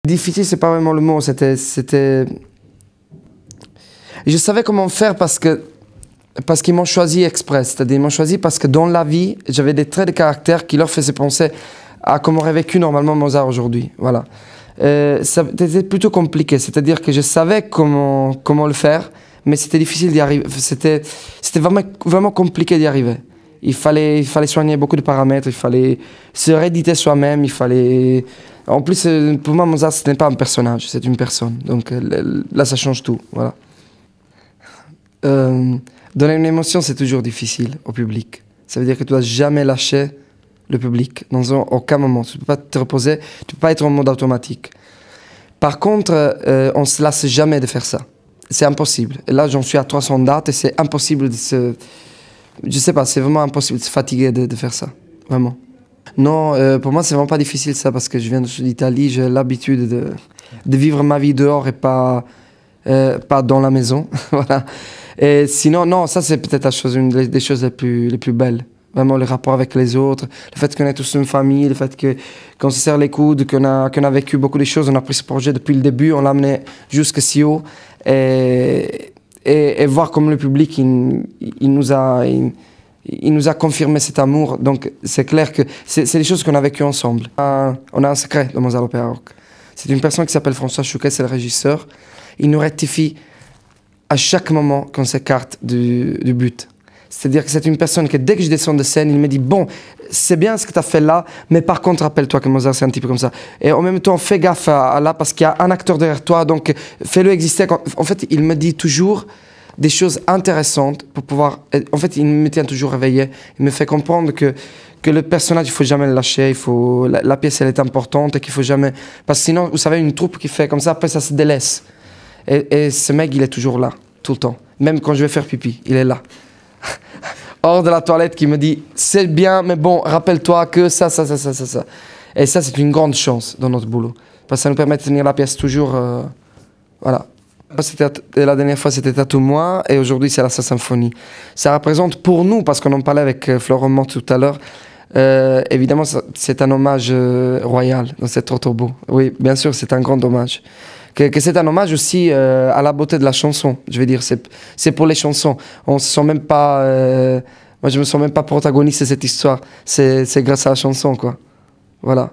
Difficile, c'est pas vraiment le mot, c'était... Je savais comment faire parce qu'ils m'ont choisi exprès, c'est-à-dire ils m'ont choisi parce que dans la vie, j'avais des traits de caractère qui leur faisaient penser à comment aurait vécu normalement Mozart aujourd'hui, voilà. C'était plutôt compliqué, c'est-à-dire que je savais comment le faire, mais c'était difficile d'y arriver, c'était vraiment compliqué d'y arriver. Il fallait soigner beaucoup de paramètres, il fallait se rééditer soi-même, il fallait... En plus, pour moi, Mozart, ce n'est pas un personnage, c'est une personne. Donc là, ça change tout, voilà. Donner une émotion, c'est toujours difficile au public. Ça veut dire que tu ne dois jamais lâcher le public, dans aucun moment. Tu ne peux pas te reposer, tu ne peux pas être en mode automatique. Par contre, on ne se lasse jamais de faire ça. C'est impossible. Et là, j'en suis à 300 dates et c'est impossible de se... Je sais pas, c'est vraiment impossible de se fatiguer de faire ça, vraiment. Non, pour moi, c'est vraiment pas difficile ça, parce que je viens d'Italie, j'ai l'habitude de vivre ma vie dehors et pas dans la maison, voilà. Et sinon, non, ça c'est peut-être une des choses les plus belles. Vraiment, le rapport avec les autres, le fait qu'on est tous une famille, le fait qu'on se serre les coudes, qu'on a vécu beaucoup de choses, on a pris ce projet depuis le début, on l'a amené jusqu'ici haut, et voir comme le public, il nous a confirmé cet amour. Donc c'est clair que c'est des choses qu'on a vécues ensemble. On a un secret dans Mozart l'Opéra Rock. C'est une personne qui s'appelle François Chouquet, c'est le régisseur. Il nous rectifie à chaque moment qu'on s'écarte du but. C'est-à-dire que c'est une personne que dès que je descends de scène, il me dit « Bon, c'est bien ce que tu as fait là, mais par contre, rappelle-toi que Mozart, c'est un type comme ça. Et en même temps, fais gaffe à là, parce qu'il y a un acteur derrière toi, donc fais-le exister. » En fait, il me dit toujours des choses intéressantes pour pouvoir... En fait, il me tient toujours réveillé. Il me fait comprendre que le personnage, il ne faut jamais le lâcher. La pièce, elle est importante et qu'il ne faut jamais... Parce que sinon, vous savez, une troupe qui fait comme ça, après, ça se délaisse. Et ce mec, il est toujours là, tout le temps. Même quand je vais faire pipi, il est là. Hors de la toilette, qui me dit « C'est bien, mais bon, rappelle-toi que ça. » Et ça, c'est une grande chance dans notre boulot. Parce que ça nous permet de tenir la pièce toujours... voilà. La dernière fois, c'était à tout moi, et aujourd'hui, c'est la symphonie. Ça représente pour nous, parce qu'on en parlait avec Florent Mort tout à l'heure, évidemment, c'est un hommage royal, c'est trop beau. Oui, bien sûr, c'est un grand hommage. Que c'est un hommage aussi à la beauté de la chanson. Je veux dire, c'est pour les chansons. On se sent même pas... moi, je me sens même pas protagoniste de cette histoire. C'est grâce à la chanson, quoi. Voilà.